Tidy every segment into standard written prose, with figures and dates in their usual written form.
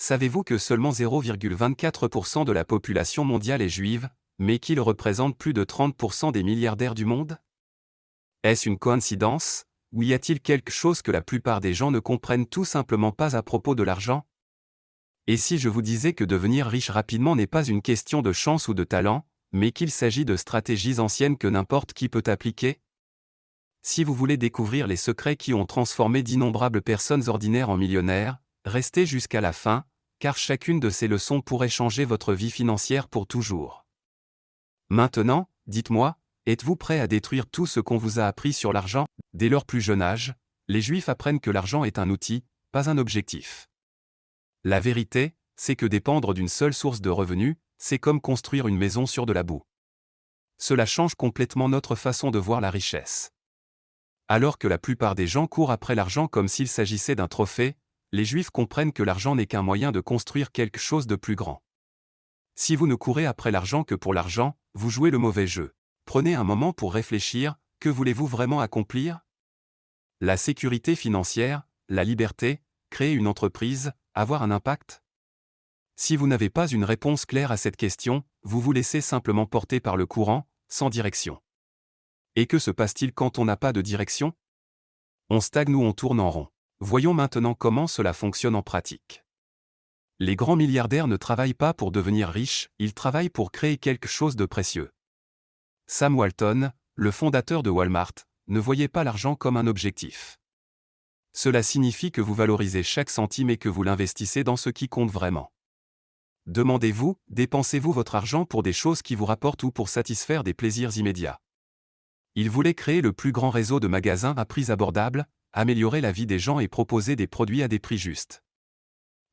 Savez-vous que seulement 0,24% de la population mondiale est juive, mais qu'ils représentent plus de 30% des milliardaires du monde? Est-ce une coïncidence, ou y a-t-il quelque chose que la plupart des gens ne comprennent tout simplement pas à propos de l'argent? Et si je vous disais que devenir riche rapidement n'est pas une question de chance ou de talent, mais qu'il s'agit de stratégies anciennes que n'importe qui peut appliquer? Si vous voulez découvrir les secrets qui ont transformé d'innombrables personnes ordinaires en millionnaires, restez jusqu'à la fin, car chacune de ces leçons pourrait changer votre vie financière pour toujours. Maintenant, dites-moi, êtes-vous prêt à détruire tout ce qu'on vous a appris sur l'argent? Dès leur plus jeune âge, les Juifs apprennent que l'argent est un outil, pas un objectif. La vérité, c'est que dépendre d'une seule source de revenus, c'est comme construire une maison sur de la boue. Cela change complètement notre façon de voir la richesse. Alors que la plupart des gens courent après l'argent comme s'il s'agissait d'un trophée, les Juifs comprennent que l'argent n'est qu'un moyen de construire quelque chose de plus grand. Si vous ne courez après l'argent que pour l'argent, vous jouez le mauvais jeu. Prenez un moment pour réfléchir, que voulez-vous vraiment accomplir? La sécurité financière, la liberté, créer une entreprise, avoir un impact? Si vous n'avez pas une réponse claire à cette question, vous vous laissez simplement porter par le courant, sans direction. Et que se passe-t-il quand on n'a pas de direction? On stagne ou on tourne en rond. Voyons maintenant comment cela fonctionne en pratique. Les grands milliardaires ne travaillent pas pour devenir riches, ils travaillent pour créer quelque chose de précieux. Sam Walton, le fondateur de Walmart, ne voyait pas l'argent comme un objectif. Cela signifie que vous valorisez chaque centime et que vous l'investissez dans ce qui compte vraiment. Demandez-vous, dépensez-vous votre argent pour des choses qui vous rapportent ou pour satisfaire des plaisirs immédiats? Il voulait créer le plus grand réseau de magasins à prix abordables, améliorer la vie des gens et proposer des produits à des prix justes.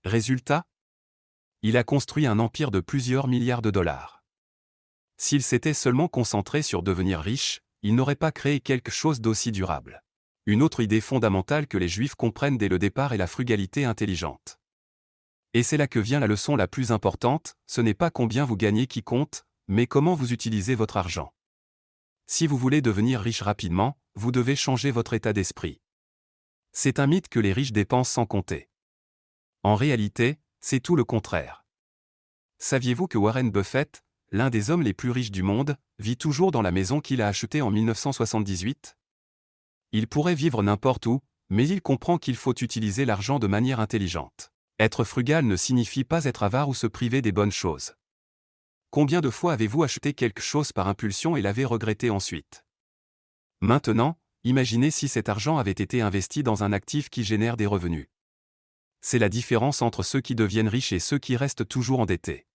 Résultat? Il a construit un empire de plusieurs milliards de dollars. S'il s'était seulement concentré sur devenir riche, il n'aurait pas créé quelque chose d'aussi durable. Une autre idée fondamentale que les Juifs comprennent dès le départ est la frugalité intelligente. Et c'est là que vient la leçon la plus importante, ce n'est pas combien vous gagnez qui compte, mais comment vous utilisez votre argent. Si vous voulez devenir riche rapidement, vous devez changer votre état d'esprit. C'est un mythe que les riches dépensent sans compter. En réalité, c'est tout le contraire. Saviez-vous que Warren Buffett, l'un des hommes les plus riches du monde, vit toujours dans la maison qu'il a achetée en 1978? Il pourrait vivre n'importe où, mais il comprend qu'il faut utiliser l'argent de manière intelligente. Être frugal ne signifie pas être avare ou se priver des bonnes choses. Combien de fois avez-vous acheté quelque chose par impulsion et l'avez regretté ensuite? Maintenant, imaginez si cet argent avait été investi dans un actif qui génère des revenus. C'est la différence entre ceux qui deviennent riches et ceux qui restent toujours endettés.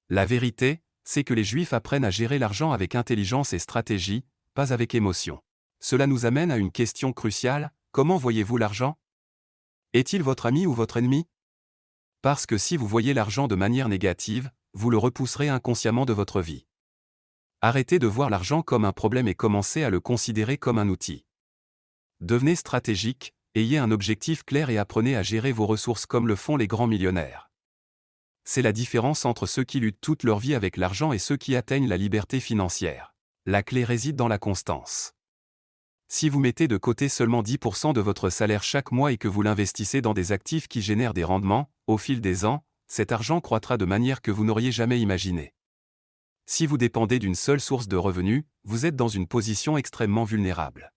La vérité, c'est que les Juifs apprennent à gérer l'argent avec intelligence et stratégie, pas avec émotion. Cela nous amène à une question cruciale, comment voyez-vous l'argent? Est-il votre ami ou votre ennemi? Parce que si vous voyez l'argent de manière négative, vous le repousserez inconsciemment de votre vie. Arrêtez de voir l'argent comme un problème et commencez à le considérer comme un outil. Devenez stratégique, ayez un objectif clair et apprenez à gérer vos ressources comme le font les grands millionnaires. C'est la différence entre ceux qui luttent toute leur vie avec l'argent et ceux qui atteignent la liberté financière. La clé réside dans la constance. Si vous mettez de côté seulement 10% de votre salaire chaque mois et que vous l'investissez dans des actifs qui génèrent des rendements, au fil des ans, cet argent croîtra de manière que vous n'auriez jamais imaginée. Si vous dépendez d'une seule source de revenus, vous êtes dans une position extrêmement vulnérable.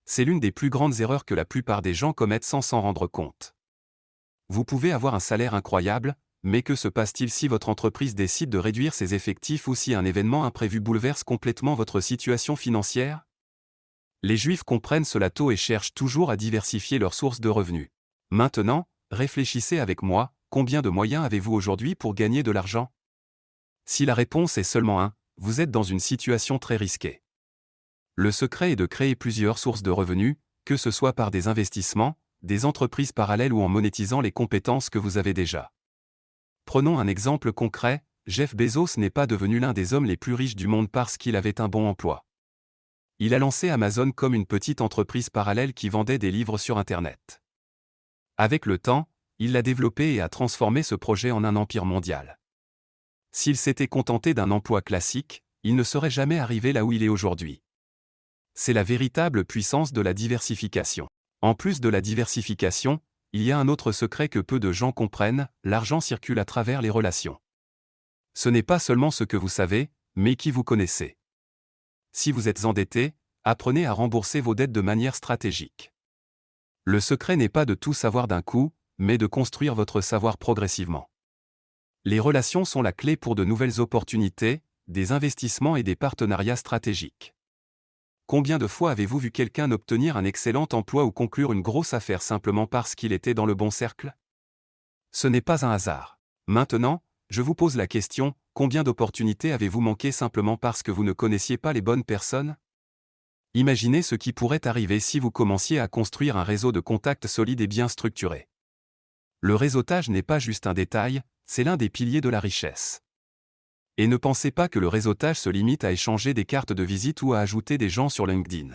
C'est l'une des plus grandes erreurs que la plupart des gens commettent sans s'en rendre compte. Vous pouvez avoir un salaire incroyable, mais que se passe-t-il si votre entreprise décide de réduire ses effectifs ou si un événement imprévu bouleverse complètement votre situation financière? Les Juifs comprennent cela tôt et cherchent toujours à diversifier leurs sources de revenus. Maintenant, réfléchissez avec moi, combien de moyens avez-vous aujourd'hui pour gagner de l'argent? Si la réponse est seulement un, vous êtes dans une situation très risquée. Le secret est de créer plusieurs sources de revenus, que ce soit par des investissements, des entreprises parallèles ou en monétisant les compétences que vous avez déjà. Prenons un exemple concret, Jeff Bezos n'est pas devenu l'un des hommes les plus riches du monde parce qu'il avait un bon emploi. Il a lancé Amazon comme une petite entreprise parallèle qui vendait des livres sur Internet. Avec le temps, il l'a développé et a transformé ce projet en un empire mondial. S'il s'était contenté d'un emploi classique, il ne serait jamais arrivé là où il est aujourd'hui. C'est la véritable puissance de la diversification. En plus de la diversification, il y a un autre secret que peu de gens comprennent, l'argent circule à travers les relations. Ce n'est pas seulement ce que vous savez, mais qui vous connaissez. Si vous êtes endetté, apprenez à rembourser vos dettes de manière stratégique. Le secret n'est pas de tout savoir d'un coup, mais de construire votre savoir progressivement. Les relations sont la clé pour de nouvelles opportunités, des investissements et des partenariats stratégiques. Combien de fois avez-vous vu quelqu'un obtenir un excellent emploi ou conclure une grosse affaire simplement parce qu'il était dans le bon cercle? Ce n'est pas un hasard. Maintenant, je vous pose la question, combien d'opportunités avez-vous manqué simplement parce que vous ne connaissiez pas les bonnes personnes? Imaginez ce qui pourrait arriver si vous commenciez à construire un réseau de contacts solide et bien structuré. Le réseautage n'est pas juste un détail, c'est l'un des piliers de la richesse. Et ne pensez pas que le réseautage se limite à échanger des cartes de visite ou à ajouter des gens sur LinkedIn.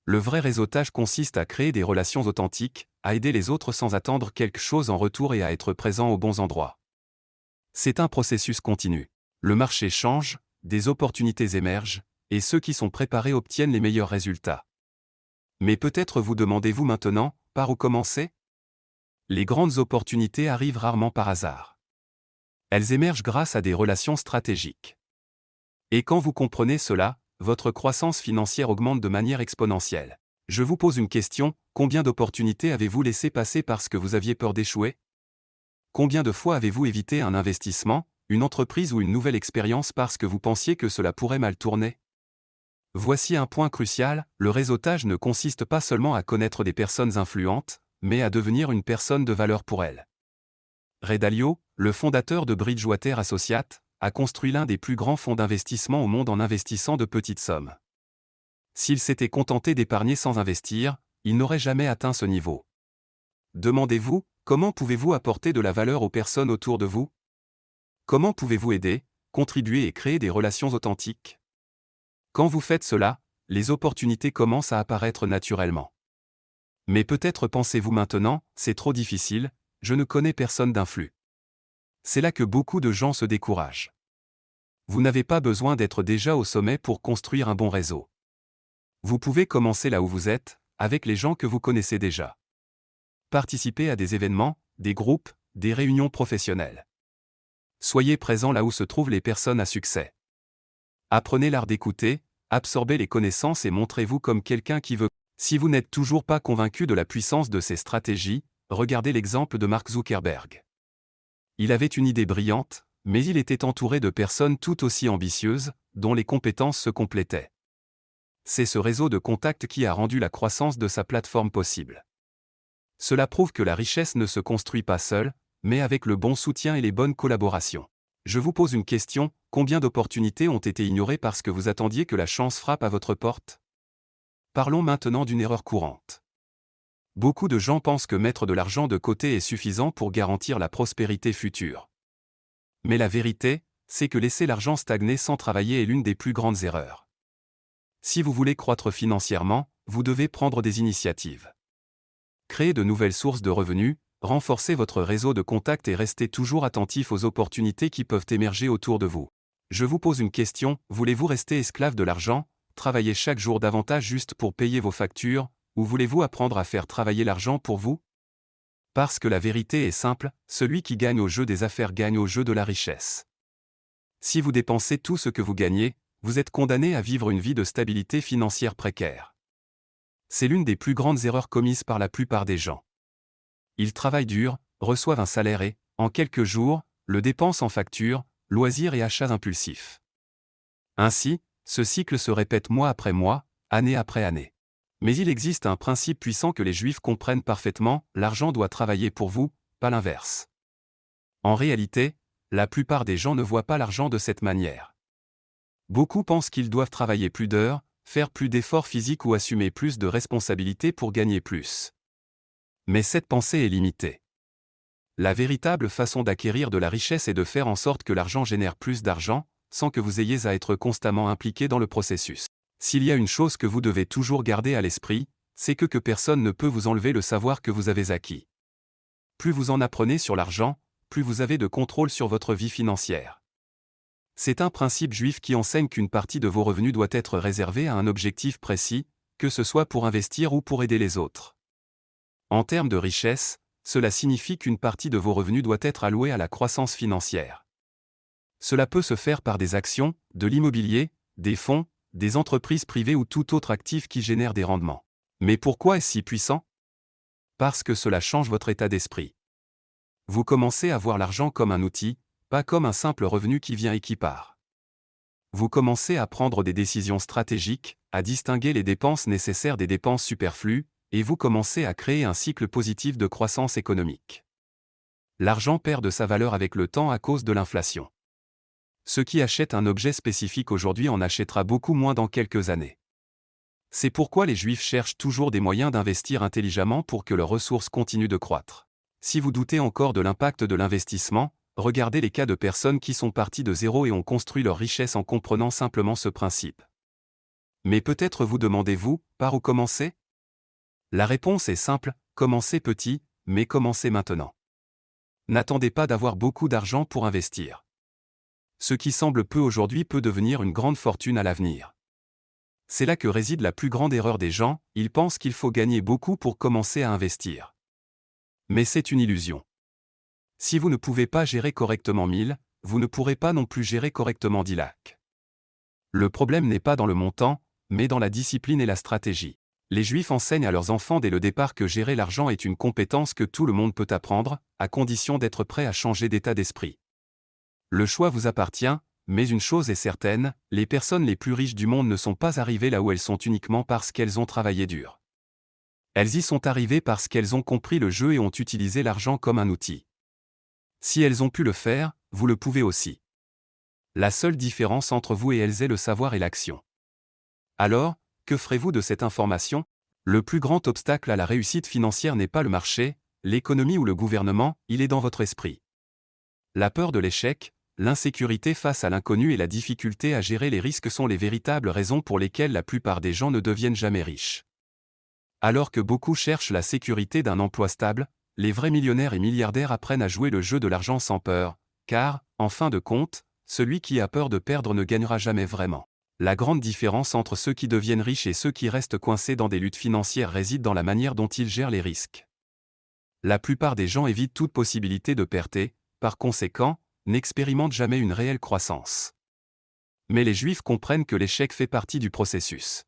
Le vrai réseautage consiste à créer des relations authentiques, à aider les autres sans attendre quelque chose en retour et à être présent aux bons endroits. C'est un processus continu. Le marché change, des opportunités émergent, et ceux qui sont préparés obtiennent les meilleurs résultats. Mais peut-être vous demandez-vous maintenant, par où commencer? Les grandes opportunités arrivent rarement par hasard. Elles émergent grâce à des relations stratégiques. Et quand vous comprenez cela, votre croissance financière augmente de manière exponentielle. Je vous pose une question, combien d'opportunités avez-vous laissé passer parce que vous aviez peur d'échouer? Combien de fois avez-vous évité un investissement, une entreprise ou une nouvelle expérience parce que vous pensiez que cela pourrait mal tourner? Voici un point crucial, le réseautage ne consiste pas seulement à connaître des personnes influentes, mais à devenir une personne de valeur pour elles. Ray Dalio, le fondateur de Bridgewater Associates, a construit l'un des plus grands fonds d'investissement au monde en investissant de petites sommes. S'il s'était contenté d'épargner sans investir, il n'aurait jamais atteint ce niveau. Demandez-vous, comment pouvez-vous apporter de la valeur aux personnes autour de vous? Comment pouvez-vous aider, contribuer et créer des relations authentiques? Quand vous faites cela, les opportunités commencent à apparaître naturellement. Mais peut-être pensez-vous maintenant, c'est trop difficile, je ne connais personne d'influent. C'est là que beaucoup de gens se découragent. Vous n'avez pas besoin d'être déjà au sommet pour construire un bon réseau. Vous pouvez commencer là où vous êtes, avec les gens que vous connaissez déjà. Participez à des événements, des groupes, des réunions professionnelles. Soyez présent là où se trouvent les personnes à succès. Apprenez l'art d'écouter, absorbez les connaissances et montrez-vous comme quelqu'un qui veut. Si vous n'êtes toujours pas convaincu de la puissance de ces stratégies, regardez l'exemple de Mark Zuckerberg. Il avait une idée brillante, mais il était entouré de personnes tout aussi ambitieuses, dont les compétences se complétaient. C'est ce réseau de contacts qui a rendu la croissance de sa plateforme possible. Cela prouve que la richesse ne se construit pas seule, mais avec le bon soutien et les bonnes collaborations. Je vous pose une question, combien d'opportunités ont été ignorées parce que vous attendiez que la chance frappe à votre porte? Parlons maintenant d'une erreur courante. Beaucoup de gens pensent que mettre de l'argent de côté est suffisant pour garantir la prospérité future. Mais la vérité, c'est que laisser l'argent stagner sans travailler est l'une des plus grandes erreurs. Si vous voulez croître financièrement, vous devez prendre des initiatives. Créer de nouvelles sources de revenus, renforcer votre réseau de contacts et rester toujours attentif aux opportunités qui peuvent émerger autour de vous. Je vous pose une question, voulez-vous rester esclave de l'argent, travailler chaque jour davantage juste pour payer vos factures, ou voulez-vous apprendre à faire travailler l'argent pour vous? Parce que la vérité est simple, celui qui gagne au jeu des affaires gagne au jeu de la richesse. Si vous dépensez tout ce que vous gagnez, vous êtes condamné à vivre une vie de stabilité financière précaire. C'est l'une des plus grandes erreurs commises par la plupart des gens. Ils travaillent dur, reçoivent un salaire et, en quelques jours, le dépensent en factures, loisirs et achats impulsifs. Ainsi, ce cycle se répète mois après mois, année après année. Mais il existe un principe puissant que les Juifs comprennent parfaitement, l'argent doit travailler pour vous, pas l'inverse. En réalité, la plupart des gens ne voient pas l'argent de cette manière. Beaucoup pensent qu'ils doivent travailler plus d'heures, faire plus d'efforts physiques ou assumer plus de responsabilités pour gagner plus. Mais cette pensée est limitée. La véritable façon d'acquérir de la richesse est de faire en sorte que l'argent génère plus d'argent, sans que vous ayez à être constamment impliqué dans le processus. S'il y a une chose que vous devez toujours garder à l'esprit, c'est que personne ne peut vous enlever le savoir que vous avez acquis. Plus vous en apprenez sur l'argent, plus vous avez de contrôle sur votre vie financière. C'est un principe juif qui enseigne qu'une partie de vos revenus doit être réservée à un objectif précis, que ce soit pour investir ou pour aider les autres. En termes de richesse, cela signifie qu'une partie de vos revenus doit être allouée à la croissance financière. Cela peut se faire par des actions, de l'immobilier, des fonds, des entreprises privées ou tout autre actif qui génère des rendements. Mais pourquoi est-ce si puissant? Parce que cela change votre état d'esprit. Vous commencez à voir l'argent comme un outil, pas comme un simple revenu qui vient et qui part. Vous commencez à prendre des décisions stratégiques, à distinguer les dépenses nécessaires des dépenses superflues, et vous commencez à créer un cycle positif de croissance économique. L'argent perd de sa valeur avec le temps à cause de l'inflation. Ceux qui achètent un objet spécifique aujourd'hui en achètera beaucoup moins dans quelques années. C'est pourquoi les Juifs cherchent toujours des moyens d'investir intelligemment pour que leurs ressources continuent de croître. Si vous doutez encore de l'impact de l'investissement, regardez les cas de personnes qui sont parties de zéro et ont construit leur richesse en comprenant simplement ce principe. Mais peut-être vous demandez-vous, par où commencer? La réponse est simple, commencez petit, mais commencez maintenant. N'attendez pas d'avoir beaucoup d'argent pour investir. Ce qui semble peu aujourd'hui peut devenir une grande fortune à l'avenir. C'est là que réside la plus grande erreur des gens, ils pensent qu'il faut gagner beaucoup pour commencer à investir. Mais c'est une illusion. Si vous ne pouvez pas gérer correctement 1000, vous ne pourrez pas non plus gérer correctement 10 lakhs. Le problème n'est pas dans le montant, mais dans la discipline et la stratégie. Les Juifs enseignent à leurs enfants dès le départ que gérer l'argent est une compétence que tout le monde peut apprendre, à condition d'être prêt à changer d'état d'esprit. Le choix vous appartient, mais une chose est certaine, les personnes les plus riches du monde ne sont pas arrivées là où elles sont uniquement parce qu'elles ont travaillé dur. Elles y sont arrivées parce qu'elles ont compris le jeu et ont utilisé l'argent comme un outil. Si elles ont pu le faire, vous le pouvez aussi. La seule différence entre vous et elles est le savoir et l'action. Alors, que ferez-vous de cette information? Le plus grand obstacle à la réussite financière n'est pas le marché, l'économie ou le gouvernement, il est dans votre esprit. La peur de l'échec, l'insécurité face à l'inconnu et la difficulté à gérer les risques sont les véritables raisons pour lesquelles la plupart des gens ne deviennent jamais riches. Alors que beaucoup cherchent la sécurité d'un emploi stable, les vrais millionnaires et milliardaires apprennent à jouer le jeu de l'argent sans peur, car, en fin de compte, celui qui a peur de perdre ne gagnera jamais vraiment. La grande différence entre ceux qui deviennent riches et ceux qui restent coincés dans des luttes financières réside dans la manière dont ils gèrent les risques. La plupart des gens évitent toute possibilité de perte et, par conséquent, n'expérimentent jamais une réelle croissance. Mais les Juifs comprennent que l'échec fait partie du processus.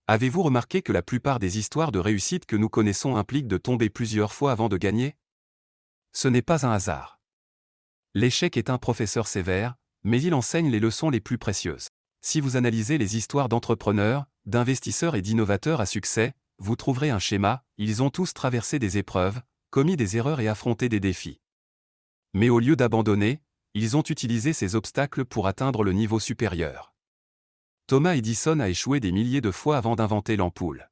Avez-vous remarqué que la plupart des histoires de réussite que nous connaissons impliquent de tomber plusieurs fois avant de gagner? Ce n'est pas un hasard. L'échec est un professeur sévère, mais il enseigne les leçons les plus précieuses. Si vous analysez les histoires d'entrepreneurs, d'investisseurs et d'innovateurs à succès, vous trouverez un schéma, ils ont tous traversé des épreuves, commis des erreurs et affronté des défis. Mais au lieu d'abandonner, ils ont utilisé ces obstacles pour atteindre le niveau supérieur. Thomas Edison a échoué des milliers de fois avant d'inventer l'ampoule.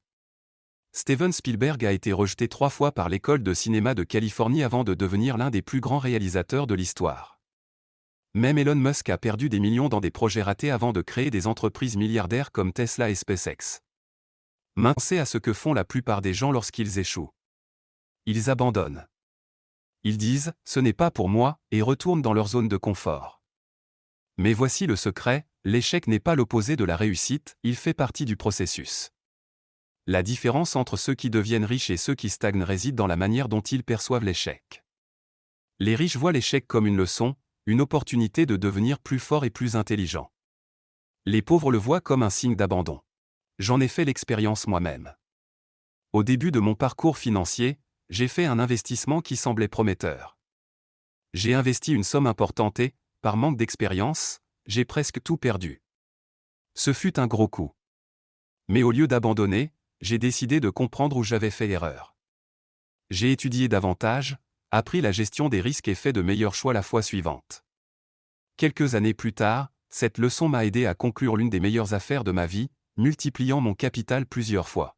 Steven Spielberg a été rejeté 3 fois par l'école de cinéma de Californie avant de devenir l'un des plus grands réalisateurs de l'histoire. Même Elon Musk a perdu des millions dans des projets ratés avant de créer des entreprises milliardaires comme Tesla et SpaceX. Pensez à ce que font la plupart des gens lorsqu'ils échouent. Ils abandonnent. Ils disent « ce n'est pas pour moi » et retournent dans leur zone de confort. Mais voici le secret, l'échec n'est pas l'opposé de la réussite, il fait partie du processus. La différence entre ceux qui deviennent riches et ceux qui stagnent réside dans la manière dont ils perçoivent l'échec. Les riches voient l'échec comme une leçon, une opportunité de devenir plus fort et plus intelligent. Les pauvres le voient comme un signe d'abandon. J'en ai fait l'expérience moi-même. Au début de mon parcours financier, j'ai fait un investissement qui semblait prometteur. J'ai investi une somme importante et, par manque d'expérience, j'ai presque tout perdu. Ce fut un gros coup. Mais au lieu d'abandonner, j'ai décidé de comprendre où j'avais fait erreur. J'ai étudié davantage, appris la gestion des risques et fait de meilleurs choix la fois suivante. Quelques années plus tard, cette leçon m'a aidé à conclure l'une des meilleures affaires de ma vie, multipliant mon capital plusieurs fois.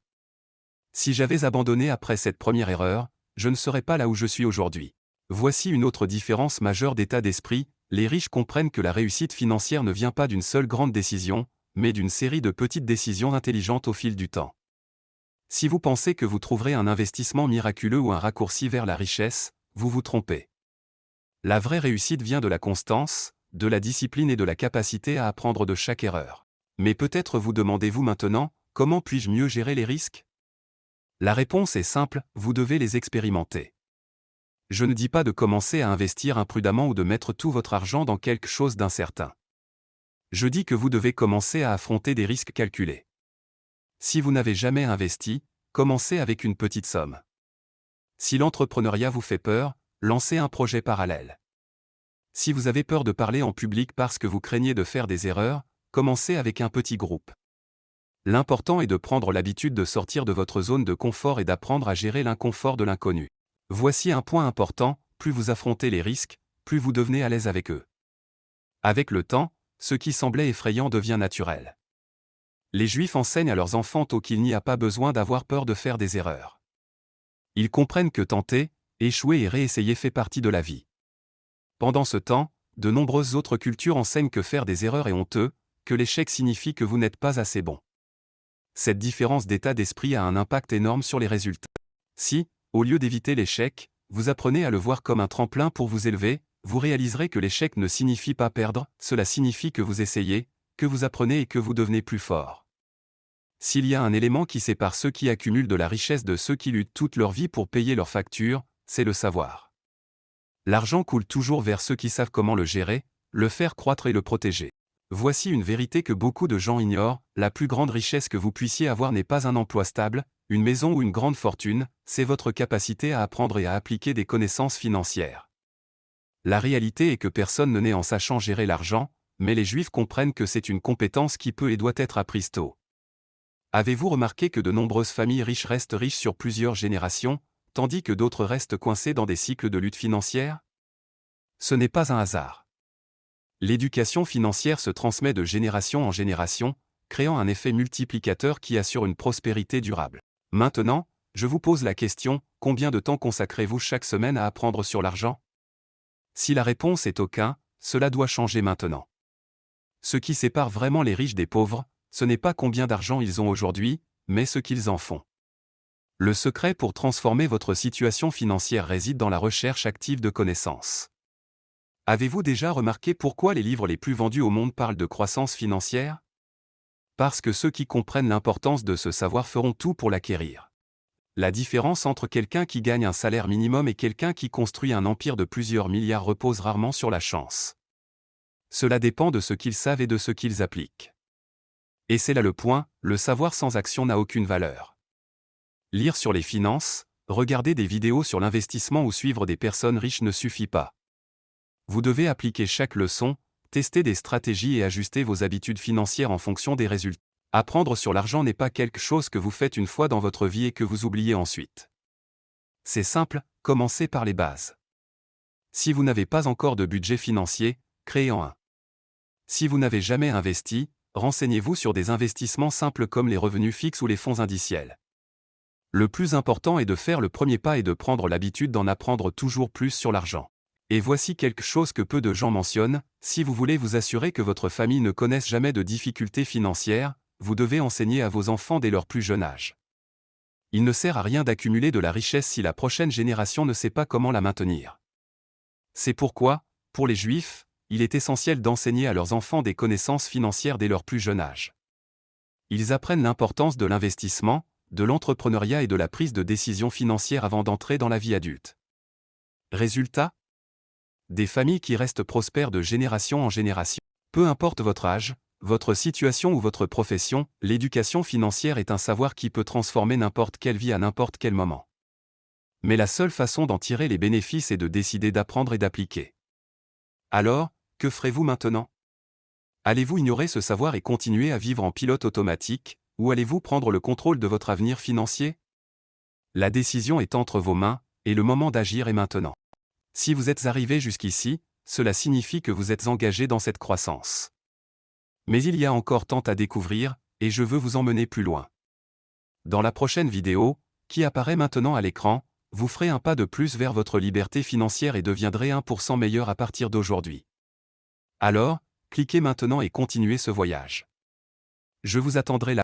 Si j'avais abandonné après cette première erreur, je ne serais pas là où je suis aujourd'hui. Voici une autre différence majeure d'état d'esprit, les riches comprennent que la réussite financière ne vient pas d'une seule grande décision, mais d'une série de petites décisions intelligentes au fil du temps. Si vous pensez que vous trouverez un investissement miraculeux ou un raccourci vers la richesse, vous vous trompez. La vraie réussite vient de la constance, de la discipline et de la capacité à apprendre de chaque erreur. Mais peut-être vous demandez-vous maintenant, comment puis-je mieux gérer les risques? La réponse est simple, vous devez les expérimenter. Je ne dis pas de commencer à investir imprudemment ou de mettre tout votre argent dans quelque chose d'incertain. Je dis que vous devez commencer à affronter des risques calculés. Si vous n'avez jamais investi, commencez avec une petite somme. Si l'entrepreneuriat vous fait peur, lancez un projet parallèle. Si vous avez peur de parler en public parce que vous craignez de faire des erreurs, commencez avec un petit groupe. L'important est de prendre l'habitude de sortir de votre zone de confort et d'apprendre à gérer l'inconfort de l'inconnu. Voici un point important, plus vous affrontez les risques, plus vous devenez à l'aise avec eux. Avec le temps, ce qui semblait effrayant devient naturel. Les Juifs enseignent à leurs enfants tôt qu'il n'y a pas besoin d'avoir peur de faire des erreurs. Ils comprennent que tenter, échouer et réessayer fait partie de la vie. Pendant ce temps, de nombreuses autres cultures enseignent que faire des erreurs est honteux, que l'échec signifie que vous n'êtes pas assez bon. Cette différence d'état d'esprit a un impact énorme sur les résultats. Si, au lieu d'éviter l'échec, vous apprenez à le voir comme un tremplin pour vous élever, vous réaliserez que l'échec ne signifie pas perdre, cela signifie que vous essayez, que vous apprenez et que vous devenez plus fort. S'il y a un élément qui sépare ceux qui accumulent de la richesse de ceux qui luttent toute leur vie pour payer leurs factures, c'est le savoir. L'argent coule toujours vers ceux qui savent comment le gérer, le faire croître et le protéger. Voici une vérité que beaucoup de gens ignorent, la plus grande richesse que vous puissiez avoir n'est pas un emploi stable, une maison ou une grande fortune, c'est votre capacité à apprendre et à appliquer des connaissances financières. La réalité est que personne ne naît en sachant gérer l'argent, mais les Juifs comprennent que c'est une compétence qui peut et doit être apprise tôt. Avez-vous remarqué que de nombreuses familles riches restent riches sur plusieurs générations, tandis que d'autres restent coincées dans des cycles de lutte financière? Ce n'est pas un hasard. L'éducation financière se transmet de génération en génération, créant un effet multiplicateur qui assure une prospérité durable. Maintenant, je vous pose la question, combien de temps consacrez-vous chaque semaine à apprendre sur l'argent? Si la réponse est aucun, cela doit changer maintenant. Ce qui sépare vraiment les riches des pauvres, ce n'est pas combien d'argent ils ont aujourd'hui, mais ce qu'ils en font. Le secret pour transformer votre situation financière réside dans la recherche active de connaissances. Avez-vous déjà remarqué pourquoi les livres les plus vendus au monde parlent de croissance financière? Parce que ceux qui comprennent l'importance de ce savoir feront tout pour l'acquérir. La différence entre quelqu'un qui gagne un salaire minimum et quelqu'un qui construit un empire de plusieurs milliards repose rarement sur la chance. Cela dépend de ce qu'ils savent et de ce qu'ils appliquent. Et c'est là le point, le savoir sans action n'a aucune valeur. Lire sur les finances, regarder des vidéos sur l'investissement ou suivre des personnes riches ne suffit pas. Vous devez appliquer chaque leçon, tester des stratégies et ajuster vos habitudes financières en fonction des résultats. Apprendre sur l'argent n'est pas quelque chose que vous faites une fois dans votre vie et que vous oubliez ensuite. C'est simple, commencez par les bases. Si vous n'avez pas encore de budget financier, créez-en un. Si vous n'avez jamais investi, renseignez-vous sur des investissements simples comme les revenus fixes ou les fonds indiciels. Le plus important est de faire le premier pas et de prendre l'habitude d'en apprendre toujours plus sur l'argent. Et voici quelque chose que peu de gens mentionnent, si vous voulez vous assurer que votre famille ne connaisse jamais de difficultés financières, vous devez enseigner à vos enfants dès leur plus jeune âge. Il ne sert à rien d'accumuler de la richesse si la prochaine génération ne sait pas comment la maintenir. C'est pourquoi, pour les Juifs, il est essentiel d'enseigner à leurs enfants des connaissances financières dès leur plus jeune âge. Ils apprennent l'importance de l'investissement, de l'entrepreneuriat et de la prise de décision financière avant d'entrer dans la vie adulte. Résultat ? Des familles qui restent prospères de génération en génération. Peu importe votre âge, votre situation ou votre profession, l'éducation financière est un savoir qui peut transformer n'importe quelle vie à n'importe quel moment. Mais la seule façon d'en tirer les bénéfices est de décider d'apprendre et d'appliquer. Alors, que ferez-vous maintenant? Allez-vous ignorer ce savoir et continuer à vivre en pilote automatique, ou allez-vous prendre le contrôle de votre avenir financier? La décision est entre vos mains, et le moment d'agir est maintenant. Si vous êtes arrivé jusqu'ici, cela signifie que vous êtes engagé dans cette croissance. Mais il y a encore tant à découvrir, et je veux vous emmener plus loin. Dans la prochaine vidéo, qui apparaît maintenant à l'écran, vous ferez un pas de plus vers votre liberté financière et deviendrez 1% meilleur à partir d'aujourd'hui. Alors, cliquez maintenant et continuez ce voyage. Je vous attendrai là.